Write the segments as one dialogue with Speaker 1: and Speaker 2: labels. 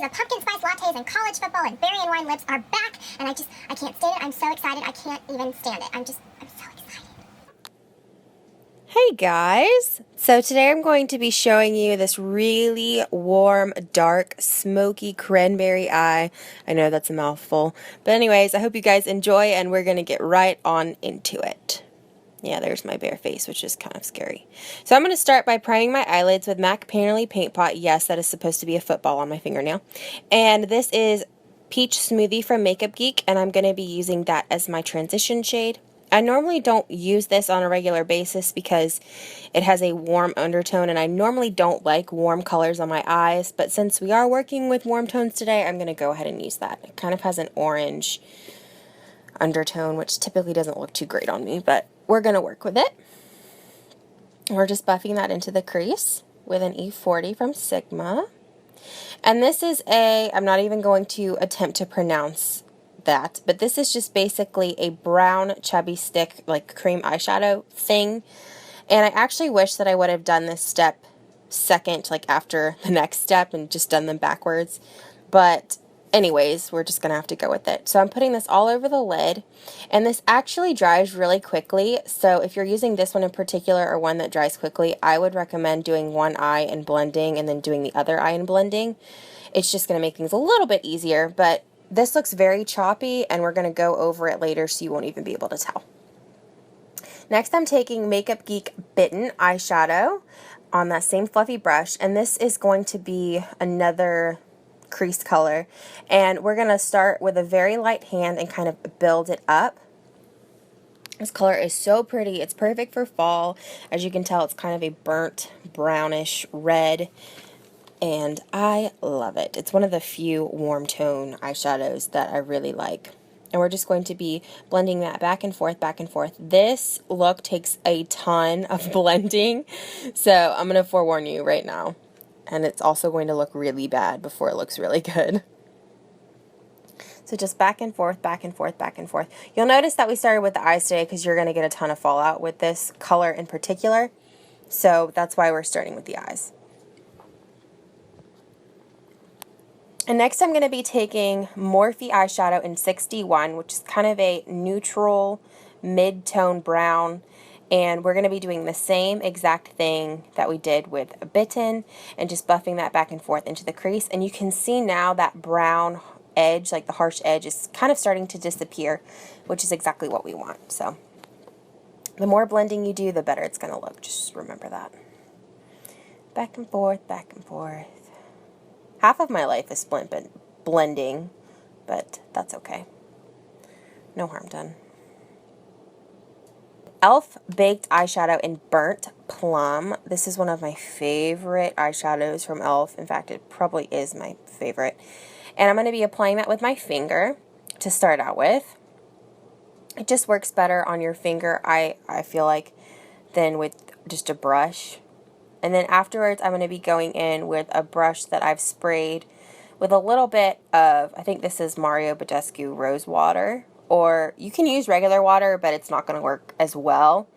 Speaker 1: days of pumpkin spice lattes and college football and berry and wine lips are back, and I can't stand it. I'm so excited. I can't even stand it. I'm so excited.
Speaker 2: Hey guys! So today I'm going to be showing you this really warm, dark, smoky cranberry eye. I know that's a mouthful. But anyways, I hope you guys enjoy and we're going to get right on into it. Yeah, there's my bare face, which is kind of scary. So I'm going to start by priming my eyelids with MAC Painterly Paint Pot. Yes, that is supposed to be a football on my fingernail. And this is Peach Smoothie from Makeup Geek, and I'm going to be using that as my transition shade. I normally don't use this on a regular basis because it has a warm undertone, and I normally don't like warm colors on my eyes, but since we are working with warm tones today, I'm going to go ahead and use that. It kind of has an orange undertone, which typically doesn't look too great on me, but we're going to work with it. We're just buffing that into the crease with an E40 from Sigma. And this is I'm not even going to attempt to pronounce that, but this is just basically a brown chubby stick, like cream eyeshadow thing. And I actually wish that I would have done this step second, like after the next step, and just done them backwards. But anyways, we're just going to have to go with it. So I'm putting this all over the lid, and this actually dries really quickly. So if you're using this one in particular or one that dries quickly, I would recommend doing one eye and blending and then doing the other eye and blending. It's just going to make things a little bit easier, but this looks very choppy, and we're going to go over it later so you won't even be able to tell. Next, I'm taking Makeup Geek Bitten eyeshadow on that same fluffy brush, and this is going to be another crease color, and we're going to start with a very light hand and kind of build it up. This color is so pretty. It's perfect for fall. As you can tell, it's kind of a burnt brownish red, and I love it. It's one of the few warm tone eyeshadows that I really like. And we're just going to be blending that back and forth, back and forth. This look takes a ton of blending, so I'm going to forewarn you right now. And it's also going to look really bad before it looks really good. So just back and forth, back and forth, back and forth. You'll notice that we started with the eyes today because you're going to get a ton of fallout with this color in particular. So that's why we're starting with the eyes. And next I'm going to be taking Morphe eyeshadow in 61, which is kind of a neutral mid-tone brown. And we're going to be doing the same exact thing that we did with Bitten and just buffing that back and forth into the crease. And you can see now that brown edge, like the harsh edge, is kind of starting to disappear, which is exactly what we want. So the more blending you do, the better it's going to look. Just remember that. Back and forth, back and forth. Half of my life is spent blending, but that's okay. No harm done. e.l.f. Baked eyeshadow in Burnt Plum. This is one of my favorite eyeshadows from e.l.f. In fact, it probably is my favorite. And I'm going to be applying that with my finger to start out with. It just works better on your finger, I feel like, than with just a brush. And then afterwards, I'm going to be going in with a brush that I've sprayed with a little bit of, I think this is Mario Badescu Rose Water. Or you can use regular water, but it's not going to work as well.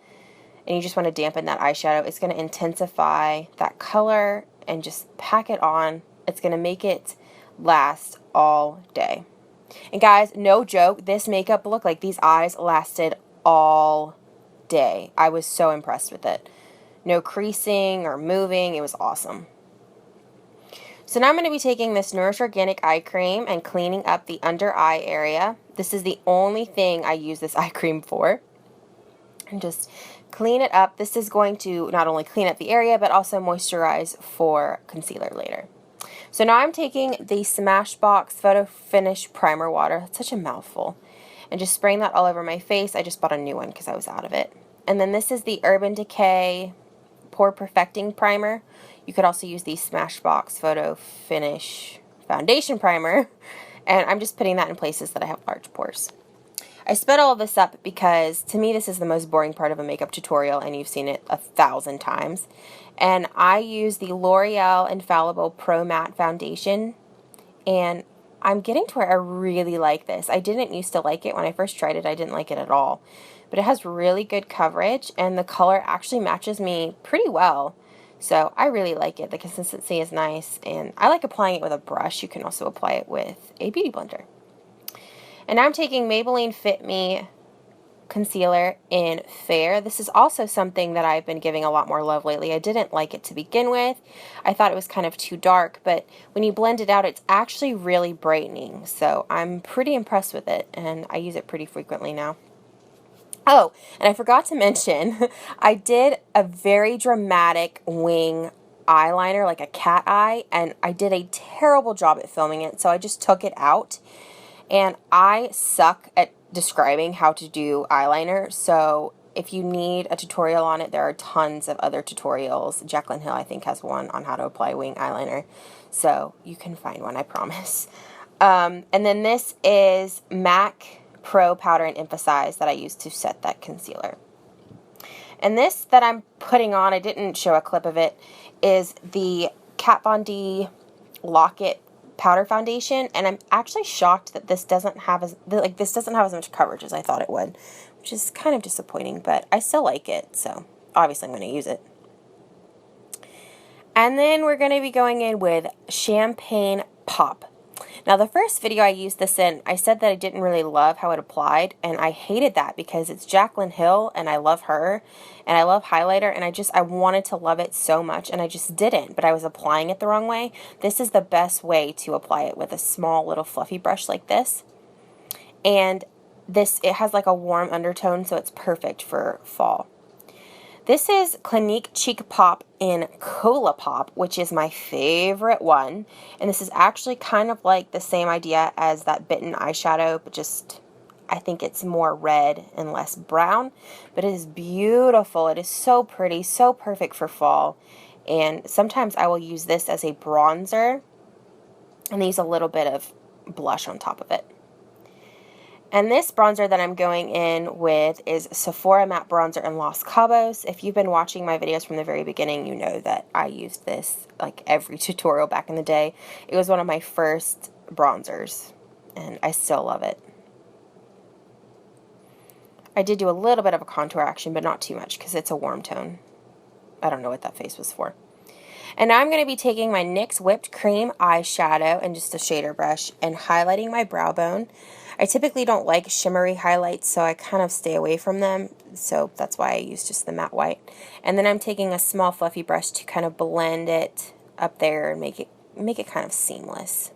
Speaker 2: And you just want to dampen that eyeshadow. It's going to intensify that color and just pack it on. It's going to make it last all day. And guys, no joke, this makeup look, like these eyes lasted all day. I was so impressed with it. No creasing or moving. It was awesome. So now I'm going to be taking this Nourish Organic Eye Cream and cleaning up the under eye area. This is the only thing I use this eye cream for. And just clean it up. This is going to not only clean up the area, but also moisturize for concealer later. So now I'm taking the Smashbox Photo Finish Primer Water. It's such a mouthful. And just spraying that all over my face. I just bought a new one because I was out of it. And then this is the Urban Decay Pore Perfecting Primer. You could also use the Smashbox Photo Finish Foundation Primer. And I'm just putting that in places that I have large pores. I sped all of this up because to me this is the most boring part of a makeup tutorial, and you've seen it 1,000 times. And I use the L'Oreal Infallible Pro Matte Foundation, and I'm getting to where I really like this. I didn't used to like it. When I first tried it, I didn't like it at all. But it has really good coverage, and the color actually matches me pretty well. So I really like it. The consistency is nice, and I like applying it with a brush. You can also apply it with a beauty blender. And now I'm taking Maybelline Fit Me concealer in Fair. This is also something that I've been giving a lot more love lately. I didn't like it to begin with. I thought it was kind of too dark, but when you blend it out, it's actually really brightening. So I'm pretty impressed with it, and I use it pretty frequently now. Oh, and I forgot to mention, I did a very dramatic wing eyeliner, like a cat eye, and I did a terrible job at filming it, so I just took it out. And I suck at describing how to do eyeliner, so if you need a tutorial on it, there are tons of other tutorials. Jaclyn Hill, I think, has one on how to apply wing eyeliner, so you can find one, I promise. And then this is MAC Pro Powder and Emphasize that I use to set that concealer. And this that I'm putting on, I didn't show a clip of it, is the Kat Von D Lock-It powder foundation, and I'm actually shocked that this doesn't have as much coverage as I thought it would, which is kind of disappointing, but I still like it, so obviously I'm going to use it. And then we're going to be going in with Champagne Pop. Now, the first video I used this in, I said that I didn't really love how it applied, and I hated that because it's Jaclyn Hill, and I love her, and I love highlighter, and I wanted to love it so much, and I just didn't, but I was applying it the wrong way. This is the best way to apply it, with a small little fluffy brush like this. And it has like a warm undertone, so it's perfect for fall. This is Clinique Cheek Pop in Cola Pop, which is my favorite one. And this is actually kind of like the same idea as that Bitten eyeshadow, but just, I think it's more red and less brown. But it is beautiful. It is so pretty, so perfect for fall. And sometimes I will use this as a bronzer and use a little bit of blush on top of it. And this bronzer that I'm going in with is Sephora Matte Bronzer in Los Cabos. If you've been watching my videos from the very beginning, you know that I used this like every tutorial back in the day. It was one of my first bronzers, and I still love it. I did do a little bit of a contour action, but not too much because it's a warm tone. I don't know what that face was for. And now I'm going to be taking my NYX Whipped Cream eyeshadow and just a shader brush and highlighting my brow bone. I typically don't like shimmery highlights, so I kind of stay away from them, so that's why I use just the matte white. And then I'm taking a small fluffy brush to kind of blend it up there and make it kind of seamless.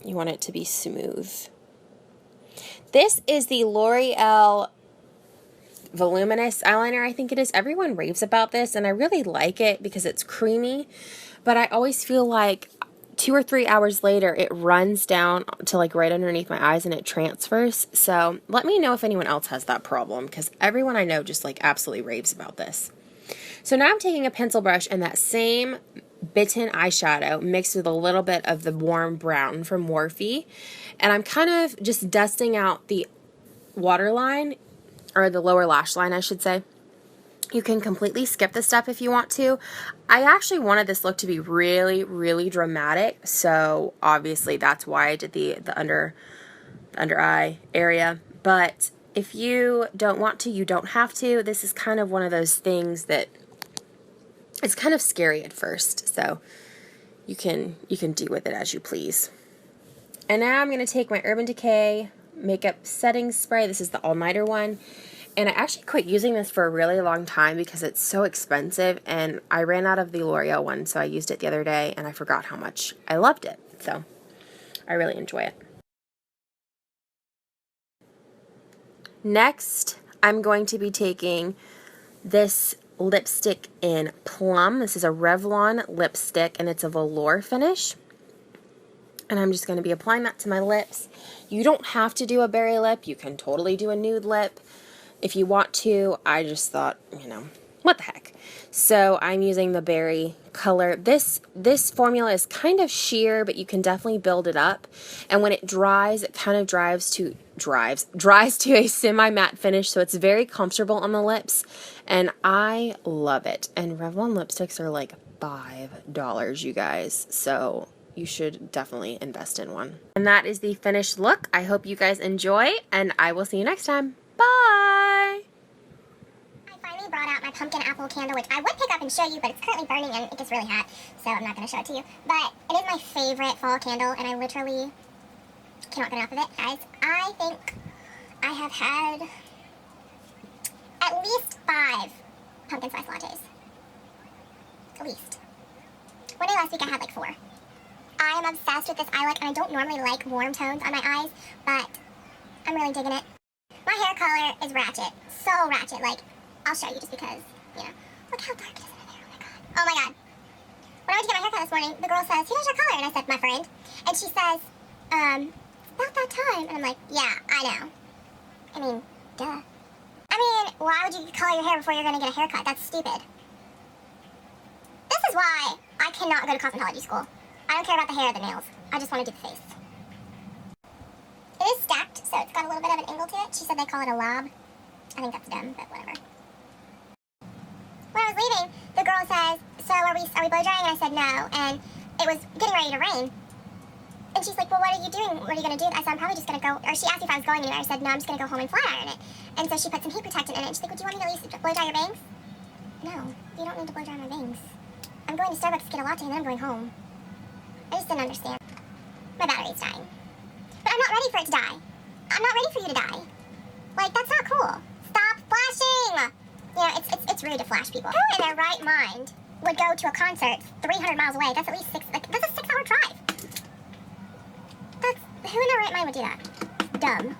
Speaker 2: You want it to be smooth. This is the L'Oreal Voluminous eyeliner, I think it is. Everyone raves about this, and I really like it because it's creamy, but I always feel like 2 or 3 hours later it runs down to like right underneath my eyes and it transfers. So let me know if anyone else has that problem, because everyone I know just like absolutely raves about this. So now I'm taking a pencil brush and that same Bitten eyeshadow mixed with a little bit of the warm brown from Morphe, and I'm kind of just dusting out the waterline, or the lower lash line, I should say. You can completely skip this step if you want to. I actually wanted this look to be really, really dramatic, so obviously that's why I did the under eye area. But if you don't want to, you don't have to. This is kind of one of those things that it's kind of scary at first, so you can do with it as you please. And now I'm going to take my Urban Decay makeup setting spray. This is the all-nighter one, and I actually quit using this for a really long time because it's so expensive, and I ran out of the L'Oreal one, so I used it the other day and I forgot how much I loved it, so I really enjoy it. Next, I'm going to be taking this lipstick in Plum. This is a Revlon lipstick, and it's a velour finish. And I'm just going to be applying that to my lips. You don't have to do a berry lip. You can totally do a nude lip if you want to. I just thought, you know, what the heck. So I'm using the berry color. This formula is kind of sheer, but you can definitely build it up. And when it dries, it kind of dries to a semi-matte finish, so it's very comfortable on the lips. And I love it. And Revlon lipsticks are like $5, you guys. So you should definitely invest in one. And that is the finished look. I hope you guys enjoy, and I will see you next time. Bye!
Speaker 1: I finally brought out my pumpkin apple candle, which I would pick up and show you, but it's currently burning and it gets really hot, so I'm not going to show it to you. But it is my favorite fall candle, and I literally cannot get enough of it. Guys, I think I have had at least 5 pumpkin spice lattes. At least. One day last week I had like 4. I am obsessed with this eye look, and I don't normally like warm tones on my eyes, but I'm really digging it. My hair color is ratchet. So ratchet. Like, I'll show you just because, you know. Look how dark it is in there. Oh my god. Oh my god. When I went to get my haircut this morning, the girl says, "Here's your color." And I said, "My friend." And she says, "About that time." And I'm like, "Yeah, I know." I mean, duh. I mean, why would you color your hair before you're going to get a haircut? That's stupid. This is why I cannot go to cosmetology school. I don't care about the hair or the nails. I just want to do the face. It is stacked, so it's got a little bit of an angle to it. She said they call it a lob. I think that's dumb, but whatever. When I was leaving, the girl says, "So are we blow drying?" And I said no, and it was getting ready to rain. And she's like, "Well, what are you doing? What are you going to do?" I said, "I'm probably just going to go," or she asked me if I was going anywhere. I said, "No, I'm just going to go home and flat iron it." And so she put some heat protectant in it, and she's like, "Would you want me to at least blow dry your bangs?" No, you don't need to blow dry my bangs. I'm going to Starbucks to get a latte, and then I'm going home. I just didn't understand. My battery's dying. But I'm not ready for it to die. I'm not ready for you to die. Like, that's not cool. Stop flashing! You know, it's rude to flash people. Who in their right mind would go to a concert 300 miles away? That's at least that's a 6-hour drive. Who in their right mind would do that? Dumb.